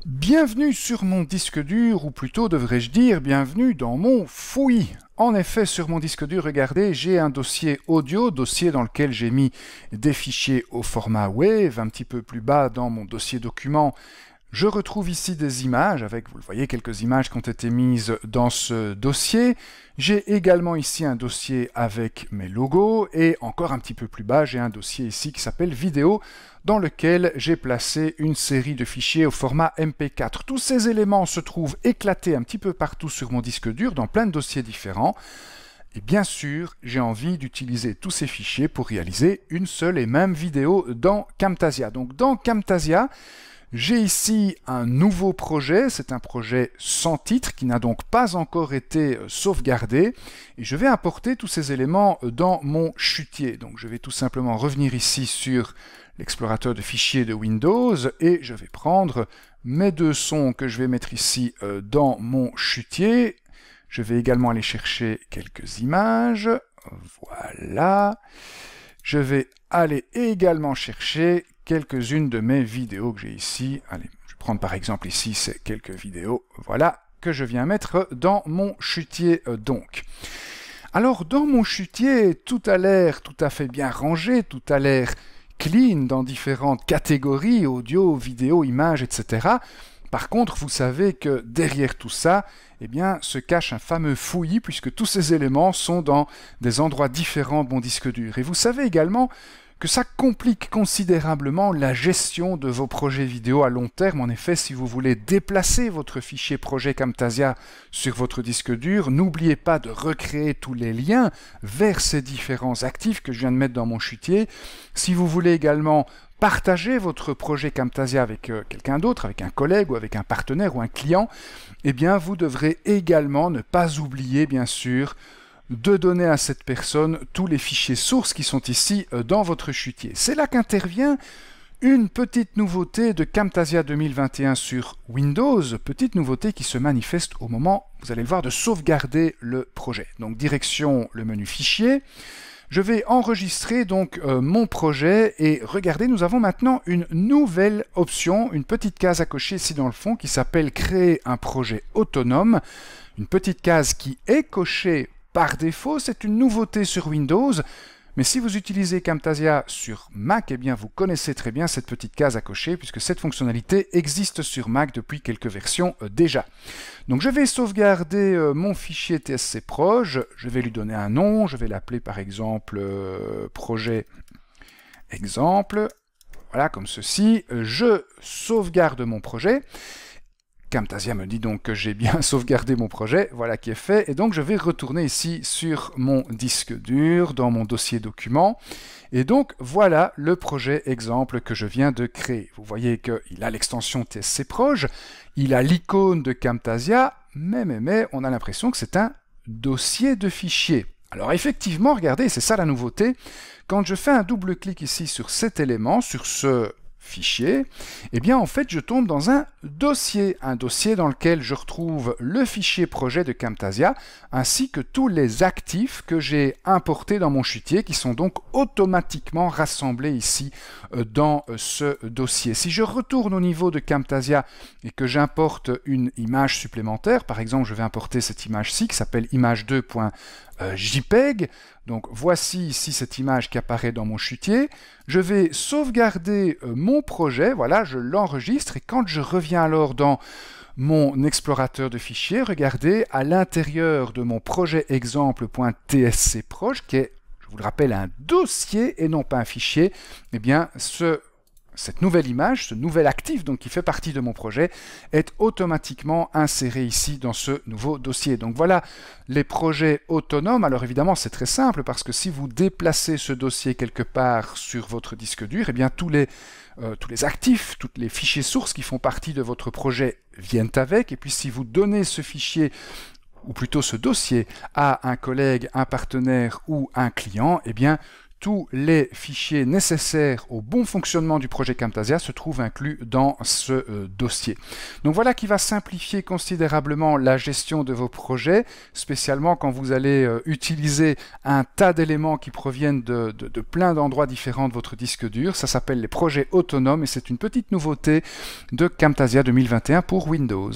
Bienvenue sur mon disque dur, ou plutôt devrais-je dire bienvenue dans mon fouillis. En effet, sur mon disque dur, regardez, j'ai un dossier audio, dossier dans lequel j'ai mis des fichiers au format WAV. Un petit peu plus bas dans mon dossier document, je retrouve ici des images, avec, vous le voyez, quelques images qui ont été mises dans ce dossier. J'ai également ici un dossier avec mes logos, et encore un petit peu plus bas, j'ai un dossier ici qui s'appelle vidéo, dans lequel j'ai placé une série de fichiers au format MP4. Tous ces éléments se trouvent éclatés un petit peu partout sur mon disque dur, dans plein de dossiers différents. Et bien sûr, j'ai envie d'utiliser tous ces fichiers pour réaliser une seule et même vidéo dans Camtasia. Donc dans Camtasia, j'ai ici un nouveau projet, c'est un projet sans titre qui n'a donc pas encore été sauvegardé, et je vais importer tous ces éléments dans mon chutier. Donc je vais tout simplement revenir ici sur l'explorateur de fichiers de Windows, et je vais prendre mes deux sons que je vais mettre ici dans mon chutier. Je vais également aller chercher quelques images, voilà. Je vais aller également chercher quelques-unes de mes vidéos que j'ai ici. Allez, je vais prendre par exemple ici ces quelques vidéos, voilà, que je viens mettre dans mon chutier donc. Alors dans mon chutier, tout a l'air tout à fait bien rangé, tout a l'air clean dans différentes catégories, audio, vidéo, images, etc. Par contre, vous savez que derrière tout ça, eh bien, se cache un fameux fouillis, puisque tous ces éléments sont dans des endroits différents de mon disque dur. Et vous savez également que ça complique considérablement la gestion de vos projets vidéo à long terme. En effet, si vous voulez déplacer votre fichier projet Camtasia sur votre disque dur, n'oubliez pas de recréer tous les liens vers ces différents actifs que je viens de mettre dans mon chutier. Si vous voulez également partager votre projet Camtasia avec quelqu'un d'autre, avec un collègue ou avec un partenaire ou un client, eh bien, vous devrez également ne pas oublier, bien sûr, de donner à cette personne tous les fichiers sources qui sont ici dans votre chutier. C'est là qu'intervient une petite nouveauté de Camtasia 2021 sur Windows, petite nouveauté qui se manifeste au moment, vous allez le voir, de sauvegarder le projet. Donc direction le menu fichier. Je vais enregistrer donc mon projet et regardez, nous avons maintenant une nouvelle option, une petite case à cocher ici dans le fond qui s'appelle créer un projet autonome. Une petite case qui est cochée par défaut, c'est une nouveauté sur Windows, mais si vous utilisez Camtasia sur Mac, eh bien vous connaissez très bien cette petite case à cocher puisque cette fonctionnalité existe sur Mac depuis quelques versions déjà. Donc je vais sauvegarder mon fichier tscproj, je vais lui donner un nom, je vais l'appeler par exemple projet exemple, voilà comme ceci, je sauvegarde mon projet. Camtasia me dit donc que j'ai bien sauvegardé mon projet, voilà qui est fait, et donc je vais retourner ici sur mon disque dur, dans mon dossier document, et donc voilà le projet exemple que je viens de créer. Vous voyez qu'il a l'extension tscproj, il a l'icône de Camtasia, mais on a l'impression que c'est un dossier de fichiers. Alors effectivement, regardez, c'est ça la nouveauté, quand je fais un double clic ici sur cet élément, sur ce fichier, eh bien en fait je tombe dans un dossier dans lequel je retrouve le fichier projet de Camtasia ainsi que tous les actifs que j'ai importés dans mon chutier qui sont donc automatiquement rassemblés ici dans ce dossier. Si je retourne au niveau de Camtasia et que j'importe une image supplémentaire, par exemple je vais importer cette image-ci qui s'appelle image2.jpg, donc voici ici cette image qui apparaît dans mon chutier, je vais sauvegarder mon projet, voilà, je l'enregistre et quand je reviens alors dans mon explorateur de fichiers, regardez, à l'intérieur de mon projet exemple.tscproj, qui est, je vous le rappelle, un dossier et non pas un fichier, eh bien cette nouvelle image, ce nouvel actif donc qui fait partie de mon projet, est automatiquement inséré ici dans ce nouveau dossier. Donc voilà les projets autonomes. Alors évidemment c'est très simple parce que si vous déplacez ce dossier quelque part sur votre disque dur, eh bien tous les actifs, tous les fichiers sources qui font partie de votre projet viennent avec. Et puis si vous donnez ce fichier ou plutôt ce dossier à un collègue, un partenaire ou un client, eh bien tous les fichiers nécessaires au bon fonctionnement du projet Camtasia se trouvent inclus dans ce dossier. Donc voilà qui va simplifier considérablement la gestion de vos projets, spécialement quand vous allez utiliser un tas d'éléments qui proviennent de plein d'endroits différents de votre disque dur. Ça s'appelle les projets autonomes et c'est une petite nouveauté de Camtasia 2021 pour Windows.